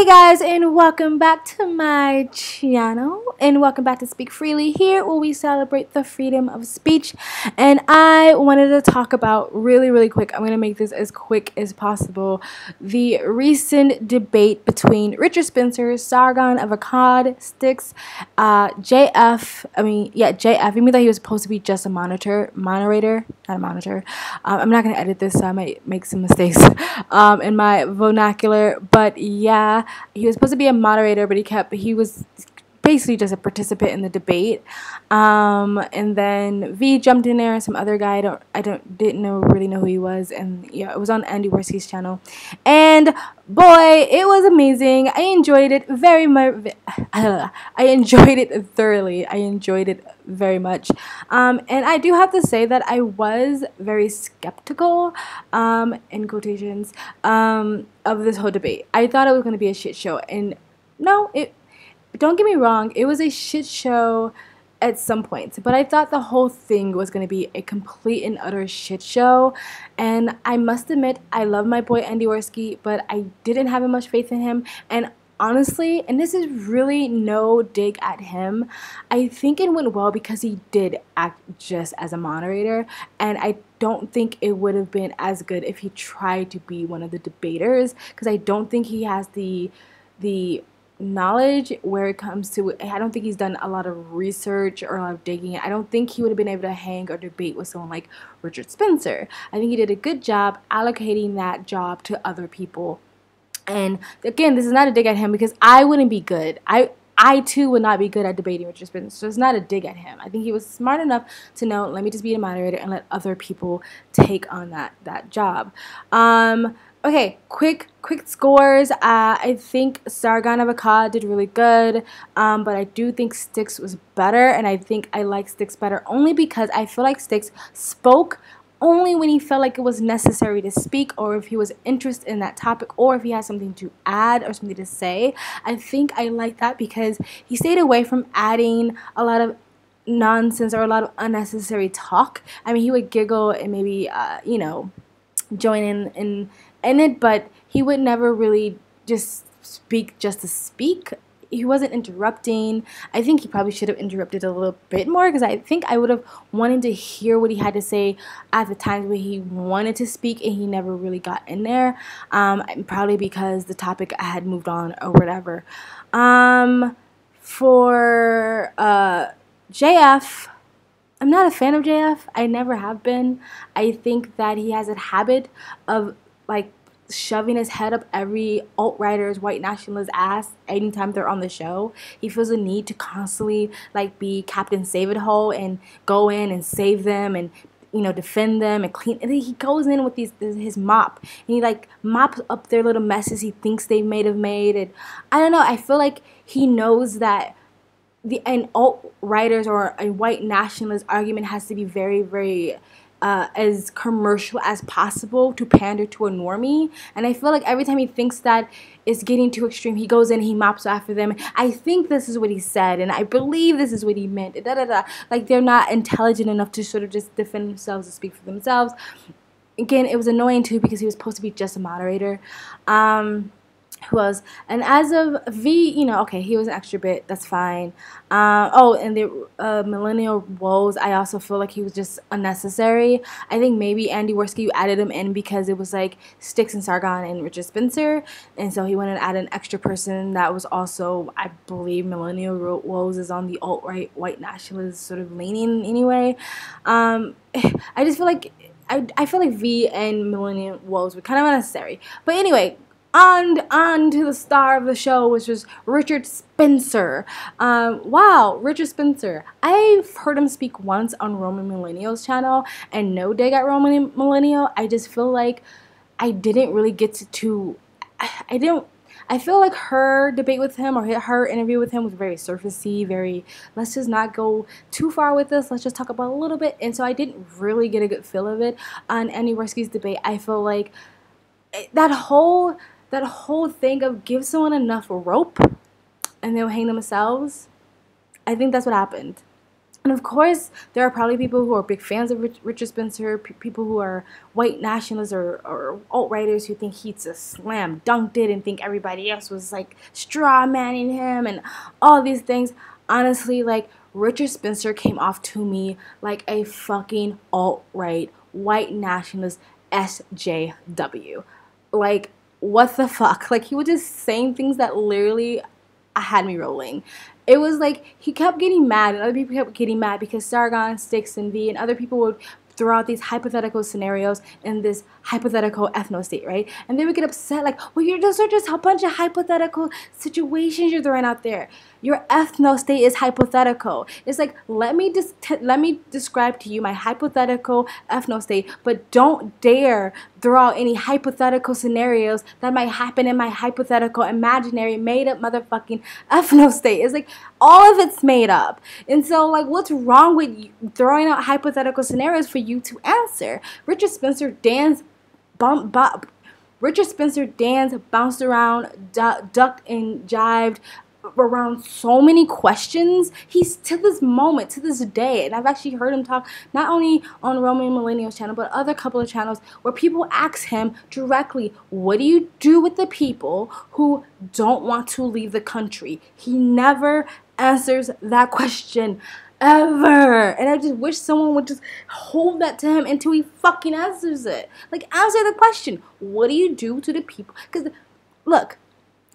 guys, and welcome back to my channel, and welcome back to Speak Freely, here where we celebrate the freedom of speech. And I wanted to talk about really quick, I'm going to make this as quick as possible, the recent debate between Richard Spencer, Sargon of Akkad, Styx, JF, even though he was supposed to be just a moderator, not a monitor. I'm not going to edit this, so I might make some mistakes in my vernacular, but yeah, he was supposed to be a moderator, but he was basically just a participant in the debate. And then V jumped in there, and some other guy didn't really know who he was, and yeah, it was on AndyWarski's channel, and boy, it was amazing. I enjoyed it very much. I enjoyed it thoroughly. I enjoyed it very much. And I do have to say that I was very skeptical, in quotations, of this whole debate. I thought it was going to be a shit show, and no, don't get me wrong, it was a shit show at some points, but I thought the whole thing was going to be a complete and utter shit show. And I must admit, I love my boy AndyWarski, but I didn't have much faith in him. And honestly, and this is really no dig at him, I think it went well because he did act just as a moderator, and I don't think it would have been as good if he tried to be one of the debaters, because I don't think he has the knowledge where it comes to, I don't think he's done a lot of research or a lot of digging. I don't think he would have been able to hang or debate with someone like Richard Spencer. I think he did a good job allocating that job to other people. And again, this is not a dig at him, because I wouldn't be good. I too would not be good at debating Richard Spencer, so it's not a dig at him. I think he was smart enough to know, let me just be a moderator and let other people take on that job. Okay, quick scores. I think Sargon of Akkad did really good, but I do think Styx was better, and I think I like Styx better only because I feel like Styx spoke only when he felt like it was necessary to speak, or if he was interested in that topic, or if he had something to add or something to say. I think I like that because he stayed away from adding a lot of nonsense or a lot of unnecessary talk. I mean, he would giggle and maybe, join in it, but he would never really just speak just to speak. He wasn't interrupting. I think he probably should have interrupted a little bit more, because I think I would have wanted to hear what he had to say at the times where he wanted to speak and he never really got in there, probably because the topic had moved on or whatever. For JF, I'm not a fan of JF. I never have been. I think that he has a habit of like shoving his head up every alt-writer's, white nationalist ass anytime they're on the show. He feels a need to constantly like be Captain Save-It-Ho and go in and save them and defend them and clean. And then he goes in with his mop, and he like mops up their little messes he thinks they may have made. And I don't know, I feel like he knows that an alt-writers or a white nationalist argument has to be very as commercial as possible to pander to a normie. And I feel like every time he thinks that it's getting too extreme, he goes in, he mops after them. I think this is what he said, and I believe this is what he meant. Like, they're not intelligent enough to sort of just defend themselves and speak for themselves. Again, it was annoying too, because he was supposed to be just a moderator. Who else? And as of V, okay, he was an extra bit, that's fine. Oh, and the millennial woes, I also feel like he was just unnecessary. I think maybe AndyWarski added him in because it was like Styx and Sargon and Richard Spencer, and so he wanted to add an extra person that was also, I believe, millennial woes is on the alt-right white nationalist sort of leaning anyway. I just feel like I feel like V and millennial woes were kind of unnecessary. But anyway, on to the star of the show, which was Richard Spencer. Wow, Richard Spencer. I've heard him speak once on Roman Millennial's channel, and no dig at Roman Millennial. I just feel like I didn't really get to I feel like her debate with him, or her interview with him, was very surfacey, very, let's just not go too far with this, let's just talk about a little bit. And so I didn't really get a good feel of it. On AndyWarski's debate, I feel like that whole thing of give someone enough rope and they'll hang themselves, I think that's what happened. And of course, there are probably people who are big fans of Richard Spencer, people who are white nationalists or alt-righters who think he just slam dunked it and think everybody else was like straw manning him and all these things. Honestly, like, Richard Spencer came off to me like a fucking alt-right white nationalist SJW. Like, what the fuck? Like, he was just saying things that literally had me rolling. It was like he kept getting mad and other people kept getting mad because Sargon, Styx, and V and other people would throw out these hypothetical scenarios in this hypothetical ethno-state, right? And they would get upset like, well, those are just a bunch of hypothetical situations you're throwing out there. Your ethno-state is hypothetical. It's like, let me describe to you my hypothetical ethno-state, but don't dare throw out any hypothetical scenarios that might happen in my hypothetical, imaginary, made-up motherfucking ethno-state. It's like, all of it's made up. And so, like, what's wrong with you throwing out hypothetical scenarios for you to answer? Richard Spencer bounced around, ducked and jived around so many questions. He's, to this moment, to this day, and I've actually heard him talk not only on Roman Millennial's channel, but other couple of channels where people ask him directly, what do you do with the people who don't want to leave the country? He never answers that question ever. And I just wish someone would just hold that to him until he fucking answers it. Like, answer the question. What do you do to the people? Because, look,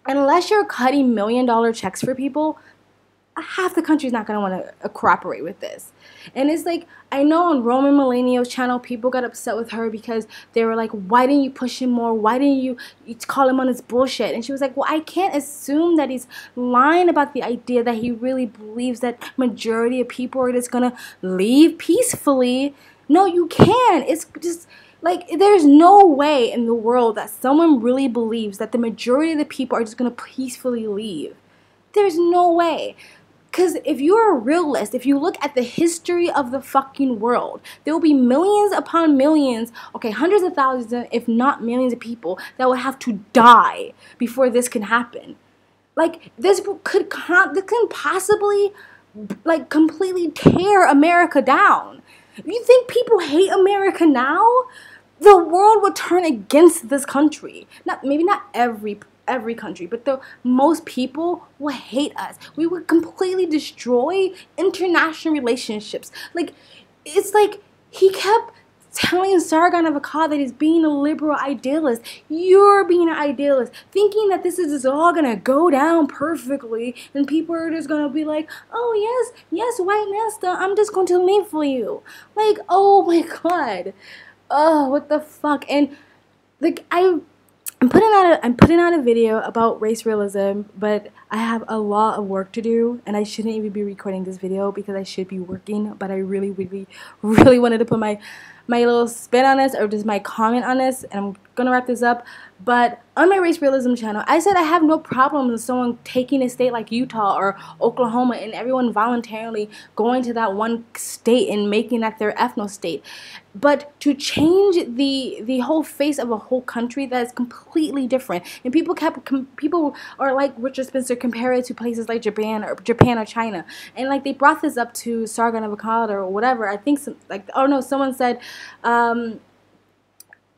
unless you're cutting $1 million checks for people, half the country's not going to want to cooperate with this. And it's like, I know on Roman Millennial's channel, people got upset with her because they were like, why didn't you push him more? Why didn't you call him on his bullshit? And she was like, well, I can't assume that he's lying about the idea that he really believes that majority of people are just going to leave peacefully. No, you can. It's just, like, there's no way in the world that someone really believes that the majority of the people are just going to peacefully leave. There's no way. Because if you're a realist, if you look at the history of the fucking world, there will be millions upon millions, okay, hundreds of thousands, if not millions of people that will have to die before this can happen. Like, this could possibly, like, completely tear America down. You think people hate America now? The world would turn against this country. Maybe not every country, but the most people will hate us. We would completely destroy international relationships. Like, it's like he kept telling Sargon of Akkad that he's being a liberal idealist. You're being an idealist, thinking that this is just all gonna go down perfectly and people are just gonna be like, oh yes, white master, I'm just going to leave for you. Like, oh my god. Oh, what the fuck? And like, I'm putting out a video about race realism, but I have a lot of work to do, and I shouldn't even be recording this video because I should be working. But I really wanted to put my little spin on this, or just my comment on this, and I'm gonna wrap this up. But on my race realism channel, I said I have no problem with someone taking a state like Utah or Oklahoma and everyone voluntarily going to that one state and making that their ethno state. But to change the whole face of a whole country, that is completely different. And people are like Richard Spencer, compare it to places like Japan or China. And like, they brought this up to Sargon of Akkad or whatever. I think someone said,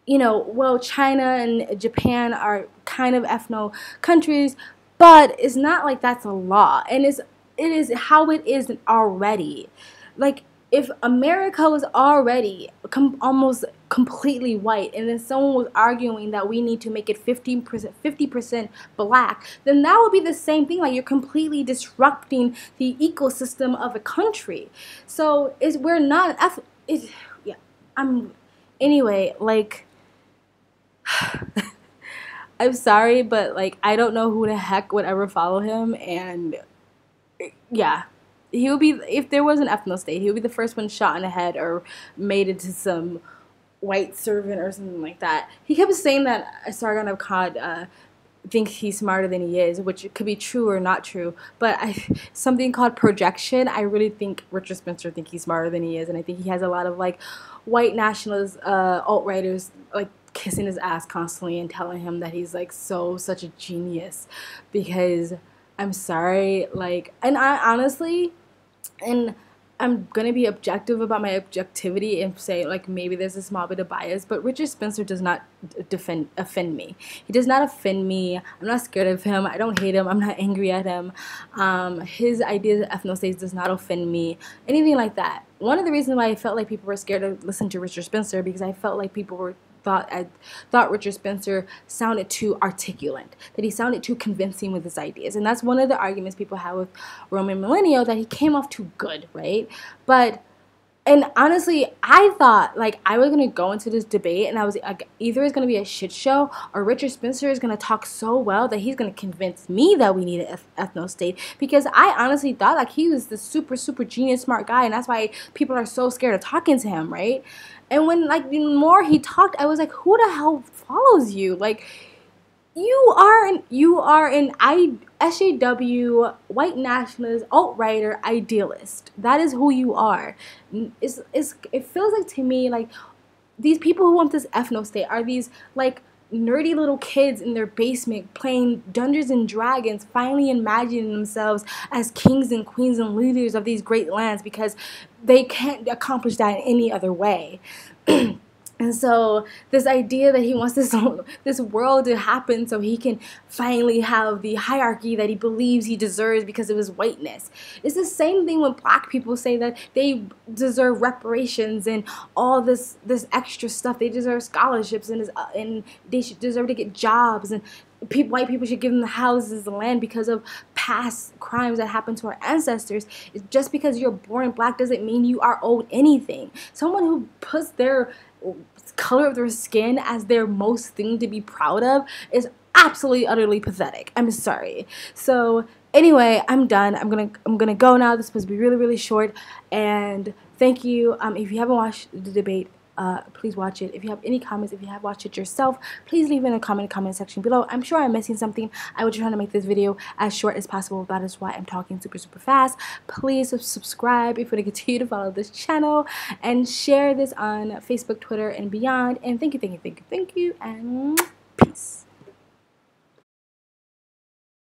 you know, well, China and Japan are kind of ethno countries, but it's not like that's a law. And it is how it is already. Like, if America was already almost completely white, and then someone was arguing that we need to make it 50% black, then that would be the same thing. Like, you're completely disrupting the ecosystem of a country. So we're not anyway, like, I'm sorry, but like, I don't know who the heck would ever follow him, and yeah. He would be, if there was an ethno state, he would be the first one shot in the head or made into some white servant or something like that. He kept saying that Sargon of Akkad thinks he's smarter than he is, which could be true or not true. But something called projection, I really think Richard Spencer thinks he's smarter than he is, and I think he has a lot of like white nationalist alt-righters like kissing his ass constantly and telling him that he's like such a genius. Because I'm sorry, like, and I honestly, and I'm gonna be objective about my objectivity and say like maybe there's a small bit of bias, but Richard Spencer does not offend me. He does not offend me. I'm not scared of him. I don't hate him. I'm not angry at him. His ideas of ethnostates does not offend me. Anything like that. One of the reasons why I felt like people were scared to listen to Richard Spencer, because I felt like people were thought Richard Spencer sounded too articulate, that he sounded too convincing with his ideas. And that's one of the arguments people have with Roman Millennial, that he came off too good, right? And honestly, I thought like I was going to go into this debate and I was like, either it's going to be a shit show or Richard Spencer is going to talk so well that he's going to convince me that we need an ethno state, because I honestly thought like he was the super genius smart guy, and that's why people are so scared of talking to him, right? And when like the more he talked, I was like, who the hell follows you? Like you are an SJW white nationalist, alt-righter, idealist. That is who you are. It feels like to me like these people who want this ethno state are these like nerdy little kids in their basement playing Dungeons and Dragons, finally imagining themselves as kings and queens and leaders of these great lands because they can't accomplish that in any other way. And so this idea that he wants this world to happen so he can finally have the hierarchy that he believes he deserves because of his whiteness. It's the same thing when black people say that they deserve reparations and all this extra stuff. They deserve scholarships and they should deserve to get jobs, and white people should give them the houses, the land because of past crimes that happened to our ancestors. Just because you're born black doesn't mean you are owed anything. Someone who puts their color of their skin as their most thing to be proud of is absolutely utterly pathetic. I'm sorry. So anyway, I'm done. I'm gonna go now. This is supposed to be really short, and thank you. If you haven't watched the debate, please watch it. If you have any comments, if you have watched it yourself, please leave in a comment section below. I'm sure I'm missing something. I was trying to make this video as short as possible. That is why I'm talking super fast. Please subscribe if you want to continue to follow this channel, and share this on Facebook, Twitter, and beyond. And thank you, and peace.